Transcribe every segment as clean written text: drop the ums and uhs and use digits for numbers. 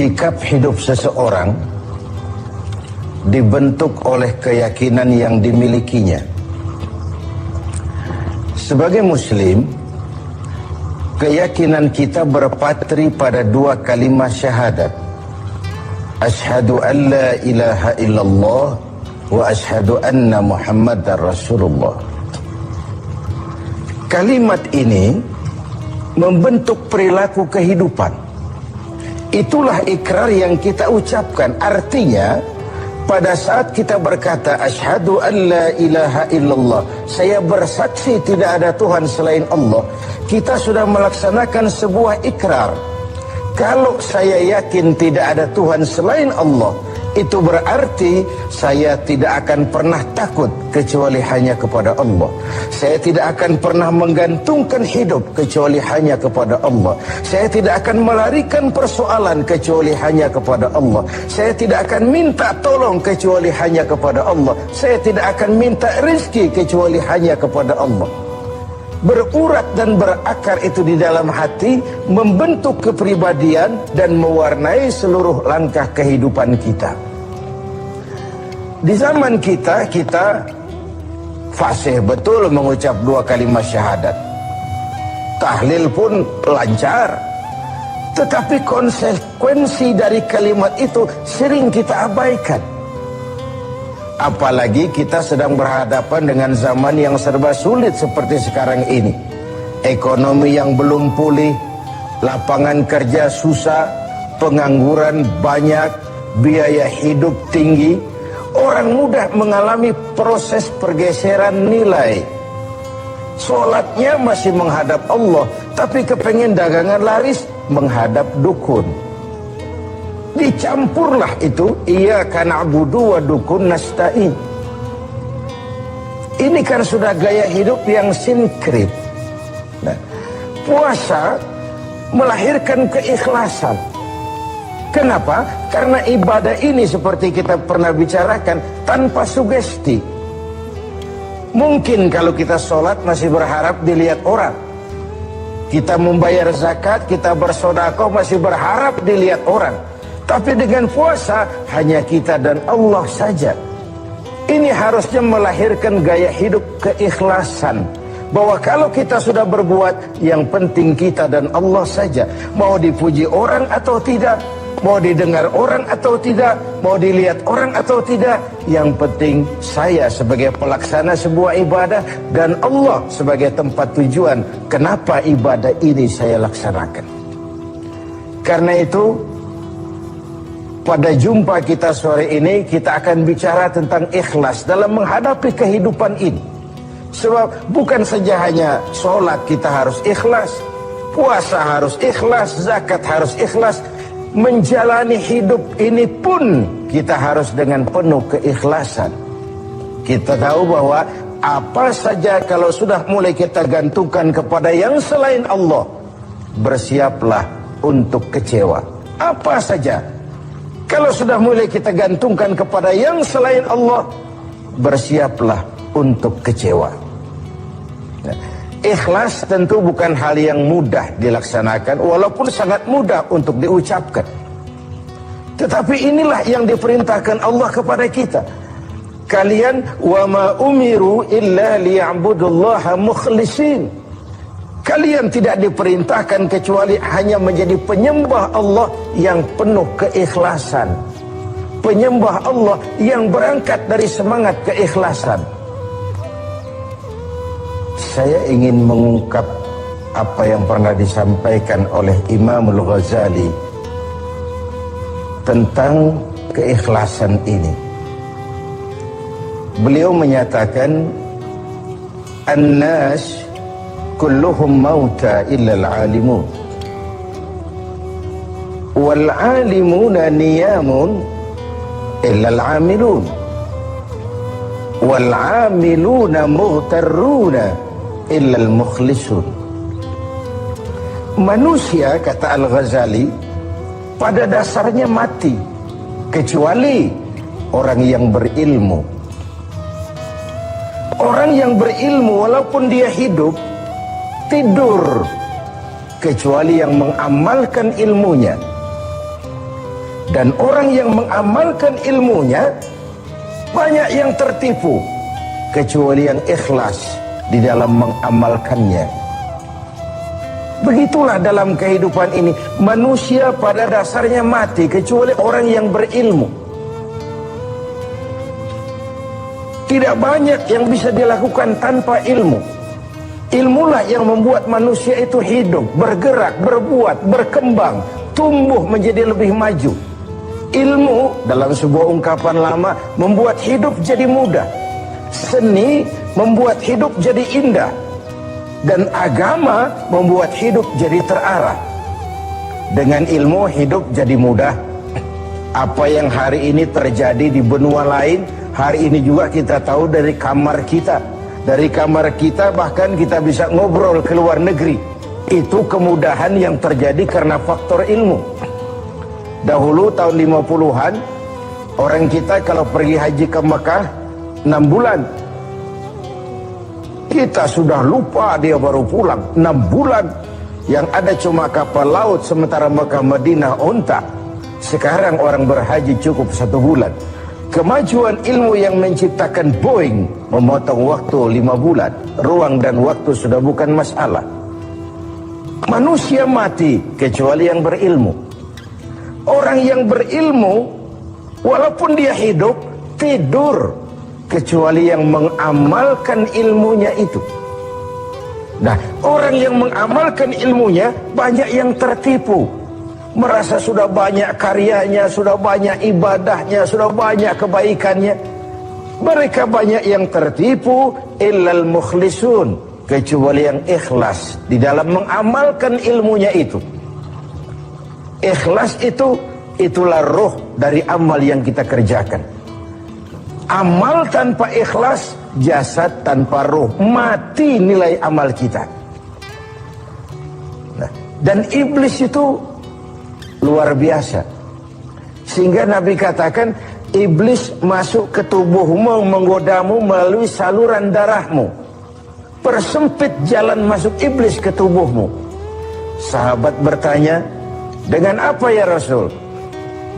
sikap hidup seseorang dibentuk oleh keyakinan yang dimilikinya. Sebagai muslim, keyakinan kita berpatri pada dua kalimat syahadat. Asyhadu an la ilaha illallah wa asyhadu anna Muhammadar Rasulullah. Kalimat ini membentuk perilaku kehidupan. Itulah ikrar yang kita ucapkan. Artinya, pada saat kita berkata asyhadu an la ilaha illallah, saya bersaksi tidak ada Tuhan selain Allah, kita sudah melaksanakan sebuah ikrar. Kalau saya yakin tidak ada Tuhan selain Allah, itu berarti saya tidak akan pernah takut kecuali hanya kepada Allah. Saya tidak akan pernah menggantungkan hidup kecuali hanya kepada Allah. Saya tidak akan melarikan persoalan kecuali hanya kepada Allah. Saya tidak akan minta tolong kecuali hanya kepada Allah. Saya tidak akan minta rezeki kecuali hanya kepada Allah. Berurat dan berakar itu di dalam hati, membentuk kepribadian dan mewarnai seluruh langkah kehidupan kita. Di zaman kita fasih betul mengucap dua kalimat syahadat. Tahlil pun lancar. Tetapi konsekuensi dari kalimat itu sering kita abaikan. Apalagi kita sedang berhadapan dengan zaman yang serba sulit seperti sekarang ini. Ekonomi yang belum pulih, lapangan kerja susah, pengangguran banyak, biaya hidup tinggi. Orang mudah mengalami proses pergeseran nilai. Sholatnya masih menghadap Allah, tapi kepengen dagangan laris menghadap dukun. Dicampurlah itu, iyyaka na'budu wa dukun nasta'in. Ini kan sudah gaya hidup yang sinkrit. Nah, puasa melahirkan keikhlasan. Kenapa? Karena ibadah ini seperti kita pernah bicarakan tanpa sugesti. Mungkin kalau kita sholat masih berharap dilihat orang. Kita membayar zakat, kita bersedekah masih berharap dilihat orang. Tapi dengan puasa hanya kita dan Allah saja. Ini harusnya melahirkan gaya hidup keikhlasan. Bahwa kalau kita sudah berbuat, yang penting kita dan Allah saja. Mau dipuji orang atau tidak, mau didengar orang atau tidak, mau dilihat orang atau tidak, yang penting saya sebagai pelaksana sebuah ibadah dan Allah sebagai tempat tujuan kenapa ibadah ini saya laksanakan. Karena itu, pada jumpa kita sore ini, kita akan bicara tentang ikhlas dalam menghadapi kehidupan ini. Sebab bukan saja hanya sholat kita harus ikhlas, puasa harus ikhlas, zakat harus ikhlas. Menjalani hidup ini pun kita harus dengan penuh keikhlasan. Kita tahu bahwa apa saja kalau sudah mulai kita gantungkan kepada yang selain Allah, bersiaplah untuk kecewa. Apa saja kalau sudah mulai kita gantungkan kepada yang selain Allah, bersiaplah untuk kecewa. Nah, ikhlas tentu bukan hal yang mudah dilaksanakan, walaupun sangat mudah untuk diucapkan. Tetapi inilah yang diperintahkan Allah kepada kita. Kalian wa ma umiru illa liya'budullaha mukhlisin. Kalian tidak diperintahkan kecuali hanya menjadi penyembah Allah yang penuh keikhlasan. Penyembah Allah yang berangkat dari semangat keikhlasan. Saya ingin mengungkap apa yang pernah disampaikan oleh Imam Al-Ghazali tentang keikhlasan ini. Beliau menyatakan, An-nas kulluhum mauta illa al-alimun, wal-alimuna niyamun illa al-amilun, wal-amiluna mughtarruna illa al-mukhlisun. Manusia, kata Al-Ghazali, pada dasarnya mati kecuali orang yang berilmu. Orang yang berilmu walaupun dia hidup, tidur kecuali yang mengamalkan ilmunya. Dan orang yang mengamalkan ilmunya, banyak yang tertipu, kecuali yang ikhlas di dalam mengamalkannya. Begitulah dalam kehidupan ini, manusia pada dasarnya mati, kecuali orang yang berilmu. Tidak banyak yang bisa dilakukan tanpa ilmu. Ilmulah yang membuat manusia itu hidup, bergerak, berbuat, berkembang, tumbuh menjadi lebih maju. Ilmu dalam sebuah ungkapan lama membuat hidup jadi mudah. Seni membuat hidup jadi indah. Dan agama membuat hidup jadi terarah. Dengan ilmu hidup jadi mudah. Apa yang hari ini terjadi di benua lain, hari ini juga kita tahu dari kamar kita. Dari kamar kita bahkan kita bisa ngobrol ke luar negeri. Itu kemudahan yang terjadi karena faktor ilmu. Dahulu tahun 50-an, orang kita kalau pergi haji ke Mekah 6 bulan. Kita sudah lupa dia baru pulang 6 bulan. Yang ada cuma kapal laut, sementara Mekah Madinah onta. Sekarang orang berhaji cukup 1 bulan. Kemajuan ilmu yang menciptakan Boeing memotong waktu 5 bulan. Ruang dan waktu sudah bukan masalah. Manusia mati kecuali yang berilmu. Orang yang berilmu, walaupun dia hidup, tidur, kecuali yang mengamalkan ilmunya itu. Nah, orang yang mengamalkan ilmunya, banyak yang tertipu. Merasa sudah banyak karyanya, sudah banyak ibadahnya, sudah banyak kebaikannya. Mereka banyak yang tertipu, illal mukhlisun, kecuali yang ikhlas di dalam mengamalkan ilmunya itu. Ikhlas itu, itulah roh dari amal yang kita kerjakan. Amal tanpa ikhlas, jasad tanpa roh, mati nilai amal kita. Nah, dan iblis itu luar biasa. Sehingga Nabi katakan, iblis masuk ke tubuhmu, menggodamu melalui saluran darahmu. Persempit jalan masuk iblis ke tubuhmu. Sahabat bertanya, dengan apa ya Rasul?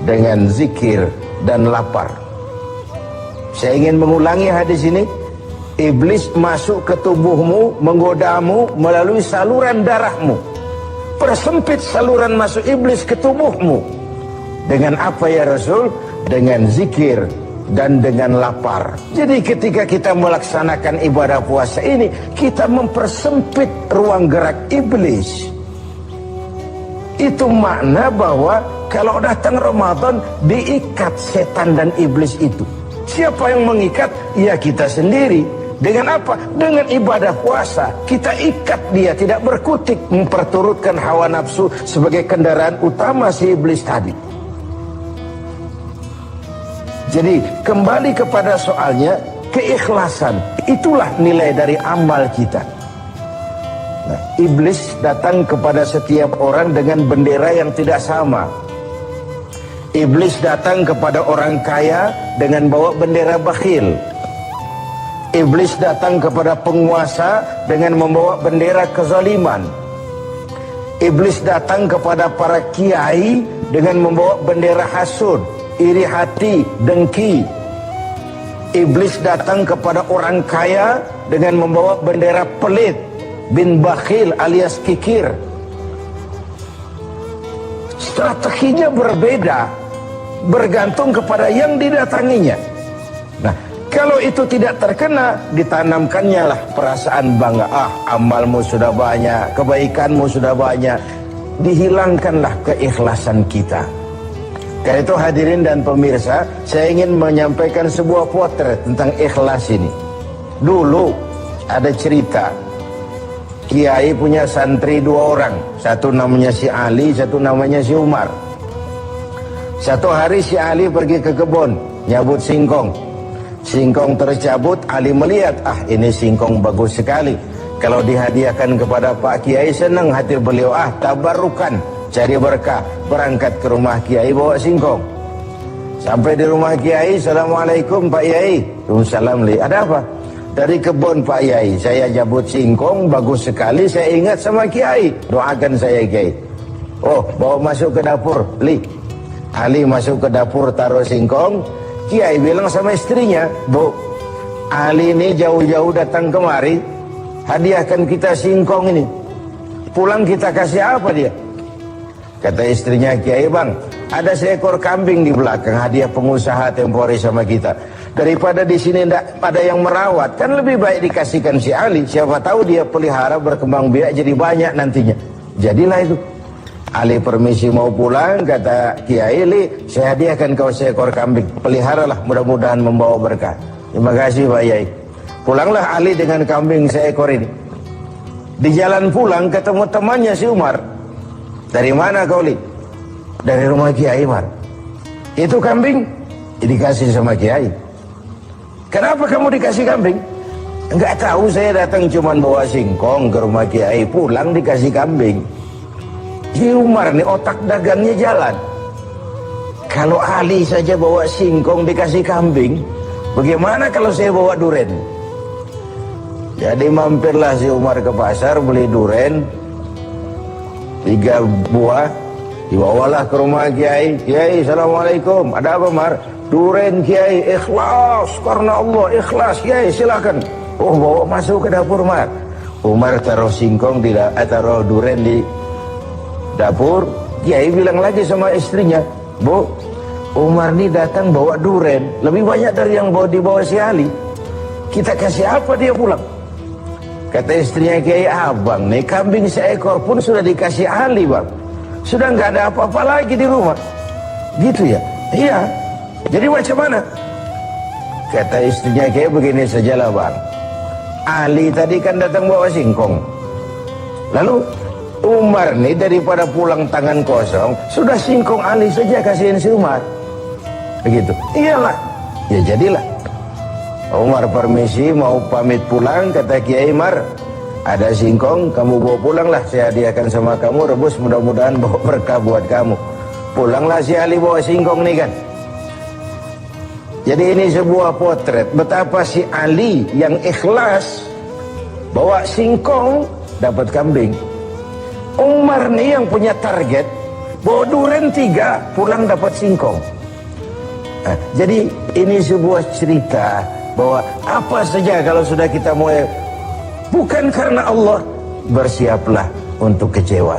Dengan zikir dan lapar. Saya ingin mengulangi hadis ini. Iblis masuk ke tubuhmu, menggodamu melalui saluran darahmu. Persempit saluran masuk iblis ke tubuhmu. Dengan apa ya Rasul? Dengan zikir dan dengan lapar. Jadi ketika kita melaksanakan ibadah puasa ini, kita mempersempit ruang gerak iblis. Itu makna bahwa kalau datang Ramadan, diikat setan dan iblis itu. Siapa yang mengikat? Ya kita sendiri. Dengan apa? Dengan ibadah puasa. Kita ikat dia, tidak berkutik, memperturutkan hawa nafsu sebagai kendaraan utama si iblis tadi. Jadi kembali kepada soalnya, keikhlasan. Itulah nilai dari amal kita. Nah, iblis datang kepada setiap orang dengan bendera yang tidak sama. Iblis datang kepada orang kaya dengan bawa bendera bakhil. Iblis datang kepada penguasa dengan membawa bendera kezaliman. Iblis datang kepada para kiai dengan membawa bendera hasud, iri hati, dengki. Iblis datang kepada orang kaya dengan membawa bendera pelit, bin bakhil alias kikir. Strateginya berbeda, bergantung kepada yang didatanginya. Nah, kalau itu tidak terkena, ditanamkannya lah perasaan bangga. Amalmu sudah banyak, kebaikanmu sudah banyak. Dihilangkanlah keikhlasan kita. Karena itu hadirin dan pemirsa, saya ingin menyampaikan sebuah potret tentang ikhlas ini. Dulu ada cerita, kiai punya santri 2 orang. Satu namanya si Ali, satu namanya si Umar. Satu hari si Ali pergi ke kebun, nyabut singkong. Singkong tercabut, Ali melihat, ini singkong bagus sekali. Kalau dihadiahkan kepada Pak Kiai, senang hati beliau, tabarukan, cari berkah. Berangkat ke rumah Kiai bawa singkong. Sampai di rumah Kiai, Assalamualaikum Pak Kiai. Waalaikumsalam. Ada apa? Dari kebun Pak Kiai, saya jabut singkong, bagus sekali, saya ingat sama Kiai. Doakan saya Kiai. Oh, bawa masuk ke dapur, Li. Ali masuk ke dapur taruh singkong. Kiai bilang sama istrinya, Bu, Ali ini jauh-jauh datang kemari, hadiahkan kita singkong ini. Pulang kita kasih apa dia? Kata istrinya, Kiai, Bang, ada seekor kambing di belakang, hadiah pengusaha temporary sama kita. Daripada di sini tidak ada yang merawat, kan lebih baik dikasihkan si Ali. Siapa tahu dia pelihara berkembang biak jadi banyak nantinya. Jadilah itu. Ali permisi mau pulang, kata Kiai, Li, saya hadiahkan kau seekor kambing, peliharalah, mudah-mudahan membawa berkah. Terima kasih Pak Yai. Pulanglah Ali dengan kambing seekor ini. Di jalan pulang ketemu temannya si Umar. Dari mana kau, Li? Dari rumah Kiai Umar. Itu kambing dikasih sama Kiai. Kenapa kamu dikasih kambing? Enggak tahu, saya datang cuman bawa singkong ke rumah Kiai, pulang dikasih kambing. Si Umar nih otak dagangnya jalan. Kalau Ali saja bawa singkong dikasih kambing, bagaimana kalau saya bawa duren? Jadi mampirlah si Umar ke pasar beli duren 3 buah, dibawalah ke rumah Kiai. Kiai, assalamualaikum. Ada apa, Mar? Duren Kiai, ikhlas karena Allah, ikhlas Kiai, silakan. Oh, bawa masuk ke dapur, Mar. Umar taruh singkong taruh duren di dapur. Kiai bilang lagi sama istrinya, Bu, Umar ini datang bawa duren lebih banyak dari yang dibawa si Ali. Kita kasih apa dia pulang? Kata istrinya Kiai, Abang nih kambing seekor pun sudah dikasih Ali, Bang. Sudah nggak ada apa-apa lagi di rumah. Gitu ya? Iya. Jadi macam mana? Kata istrinya Kiai, begini sajalah, Bang. Ali tadi kan datang bawa singkong. Lalu Umar nih daripada pulang tangan kosong, sudah singkong Ali saja kasihin si Umar. Begitu. Iyalah. Ya jadilah. Umar permisi mau pamit pulang, kata Kiai, Umar, ada singkong, kamu bawa pulanglah, saya hadiahkan sama kamu, rebus, mudah-mudahan bawa berkah buat kamu. Pulanglah si Ali bawa singkong nih kan. Jadi ini sebuah potret betapa si Ali yang ikhlas bawa singkong dapat kambing. Umar nih yang punya target bawa duren 3 pulang dapat singkong. Nah, jadi ini sebuah cerita bahwa apa saja kalau sudah kita mulai bukan karena Allah, bersiaplah untuk kecewa.